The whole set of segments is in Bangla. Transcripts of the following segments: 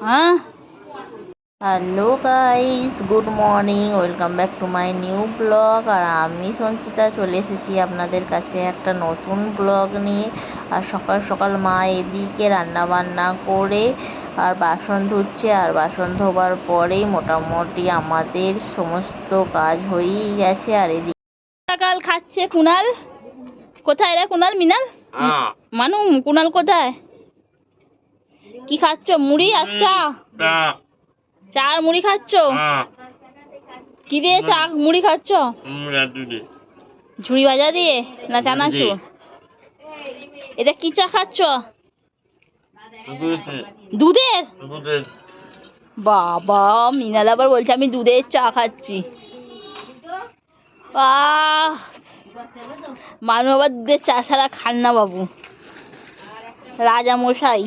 হ্যাঁ। Hello guys, good morning, welcome back to my new blog. আর আমি সঞ্চিতা চলে এসেছি আপনাদের কাছে একটা নতুন ব্লগ নিয়ে। আর সকাল সকাল মা এদিকে রান্না বান্না করে আর বাসন ধুচ্ছে। আর বাসন ধোবার পরেই মোটামুটি আমাদের সমস্ত কাজ হয়েই গেছে। আর এদিকে সকাল খাচ্ছে কুনাল। কোথায় রে কুনাল? মিনাল, মানু, কুনাল কোথায়? কি খাচ্ছ? মুড়ি আর চা? চা আর মুড়ি খাচ্ছ? কি দিয়ে চা মুড়ি খাচ্ছ? ঝুড়ি ভাজা দিয়ে না চানাচুর? এটা কি চা খাচ্ছ? দুধের? বাবা, মিনাল আবার বলছে আমি দুধের চা খাচ্ছি। মানু আবার দুধের চা ছাড়া খান না বাবু, রাজা মশাই।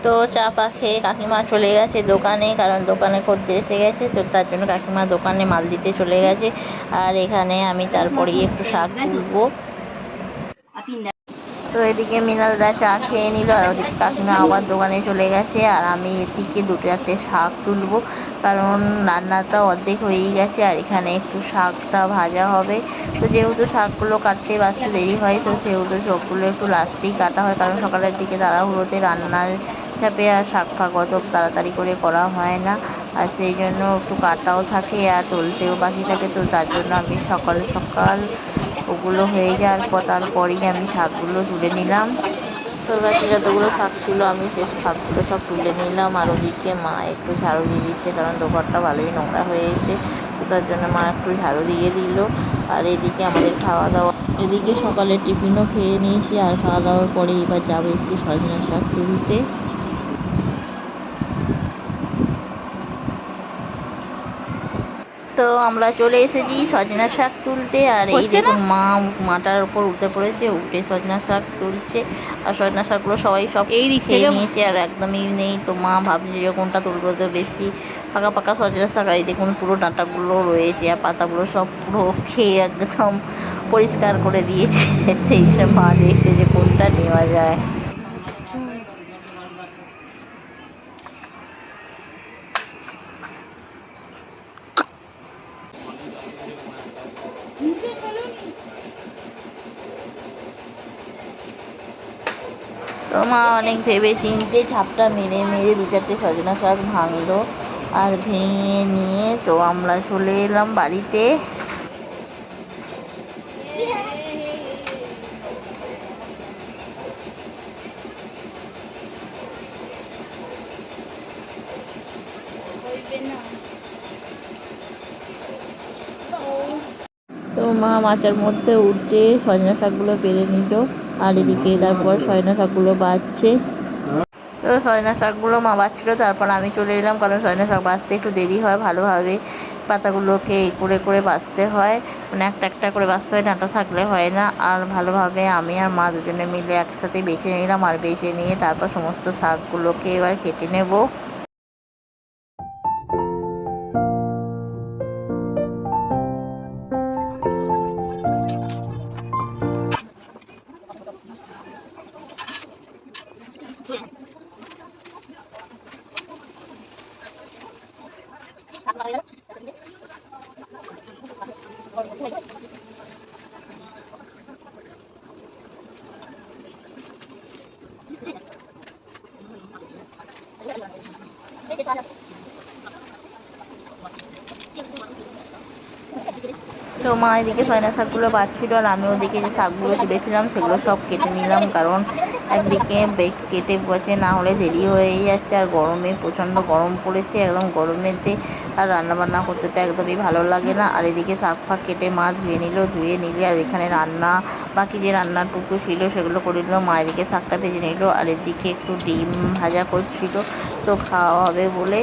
তো চা পা খেয়ে কাকিমা চলে গেছে দোকানে, কারণ দোকানে খদ্দের এসে গেছে, তো তার জন্য কাকিমা দোকানে মাল দিতে চলে গেছে। আর এখানে আমি তারপরেই একটু শাক তুলবো। তো এদিকে মিনালরা চা খেয়ে নিল, আর ওদিকে কাকিমা আবার দোকানে চলে গেছে। আর আমি এদিকে দুটো একটা শাক তুলবো, কারণ রান্নাটা অর্ধেক হয়েই গেছে। আর এখানে একটু শাকটা ভাজা হবে। তো যেহেতু শাকগুলো কাটতে বাঁচতে দেরি হয়, তো সেহেতু সবগুলো একটু লাস্টেই কাটা হয়, কারণ সকালের দিকে তাড়াহুড়োতে রান্নার চাপে আর শাক ফাক অত তাড়াতাড়ি করে করা হয় না। আর সেই জন্য একটু কাটাও থাকে আর তুলতেও বাকি থাকে। তো তার জন্য আমি সকাল সকাল ওগুলো হয়ে যাওয়ার পর তারপরেই আমি শাকগুলো তুলে নিলাম। তোর কাছে যতগুলো শাক ছিল আমি সেই শাকগুলো সব তুলে নিলাম। আর ওদিকে মা একটু ঝাড়ু দিয়ে দিচ্ছে, কারণ দোকানটা ভালোই নোংরা হয়েছে, তো তার জন্য মা একটু ঝাড়ু দিয়ে দিল। আর এদিকে আমাদের খাওয়া দাওয়া, এদিকে সকালে টিফিনও খেয়ে নিয়েছি। আর খাওয়া দাওয়ার পরে এবার যাবো একটু সজনা শাক তুলতে। তো আমরা চলে এসেছি সজনা শাক তুলতে। আর এই দেখুন মা মাটার উপর উঠে পড়েছে, উঠে সজনা শাক তুলছে। আর সজনা শাকগুলো সবাই সব এই খেয়ে নিয়েছে, আর একদমই নেই। তো মা ভাবছে যে কোনটা তুলবো, তো বেশি পাকা পাকা সজনা শাক। আর এই দেখুন পুরো ডাঁটাগুলো রয়েছে, আর পাতাগুলো সব পুরো খেয়ে একদম পরিষ্কার করে দিয়েছে। সেই সব মা দেখছে যে কোনটা নেওয়া যায়। তো মা অনেক ভেবে চিনতে ঝাপটা মেরে মেরে দু চারটে সজনা শাক ভাঙলো। আর ভেঙে নিয়ে তো আমরা চলে এলাম বাড়িতে। তো মা মাচার মধ্যে উঠে সজনা শাকগুলো পেরে নিল। আর এদিকে তারপর সজনা শাকগুলো বাছছে। তো সজনা শাকগুলো মা বাছছিল, তারপর আমি চলে এলাম, কারণ সজনা শাক বাছতে একটু দেরি হয়। ভালোভাবে পাতাগুলোকে করে করে বাছতে হয়, মানে একটা একটা করে বাছতে হয়, ডাঁটা থাকলে হয় না। আর ভালোভাবে আমি আর মা দুজনে মিলে একসাথে বেছে নিলাম। আর বেছে নিয়ে তারপর সমস্ত শাকগুলোকে এবার কেটে নেব। তো মা এদিকে সজনা শাকগুলো বাছছিল, আর আমি ওদিকে যে শাকগুলো তুলেছিলাম সেগুলো সব কেটে নিলাম, কারণ একদিকে কেটে বসে না হলে দেরি হয়ে যাচ্ছে। আর গরমে প্রচণ্ড গরম পড়েছে, একদম গরমেতে আর রান্নাবান্না করতে তো একদমই ভালো লাগে না। আর এদিকে শাক ফাক কেটে মা ধুয়ে নিলে আর এখানে রান্না বাকি যে রান্নাটুকু ছিল সেগুলো করে নিল। মা এদিকে শাকটা ভেজে নিল, আর এদিকে একটু ডিম ভাজা করছিল, তো খাওয়া হবে বলে।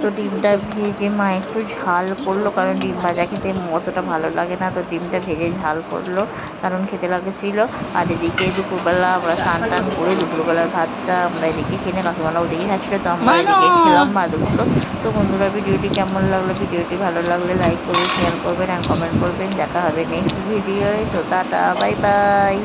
তো ডিমটা ভেজে মা একটু ঝাল করলো, কারণ ডিম ভাজা খেতে অতটা ভালো লাগে না, তো ডিমটা ভেজে ঝাল করলো, কারণ খেতে লাগছিল। আর এদিকে দুপুরবেলা আমরা স্নান টান করে দুপুরবেলার ভাতটা আমরা এদিকে খেয়ে কাকিমারা ওদিকে খাচ্ছিলো, তো আমরা এদিকে খেলাম ভাতগুলো। তো বন্ধুরা, ভিডিওটি কেমন লাগলো? ভিডিওটি ভালো লাগলে লাইক করবেন, শেয়ার করবেন আর কমেন্ট করবেন। দেখা হবে নেক্সট ভিডিওয়। তো টাটা, বাই বাই।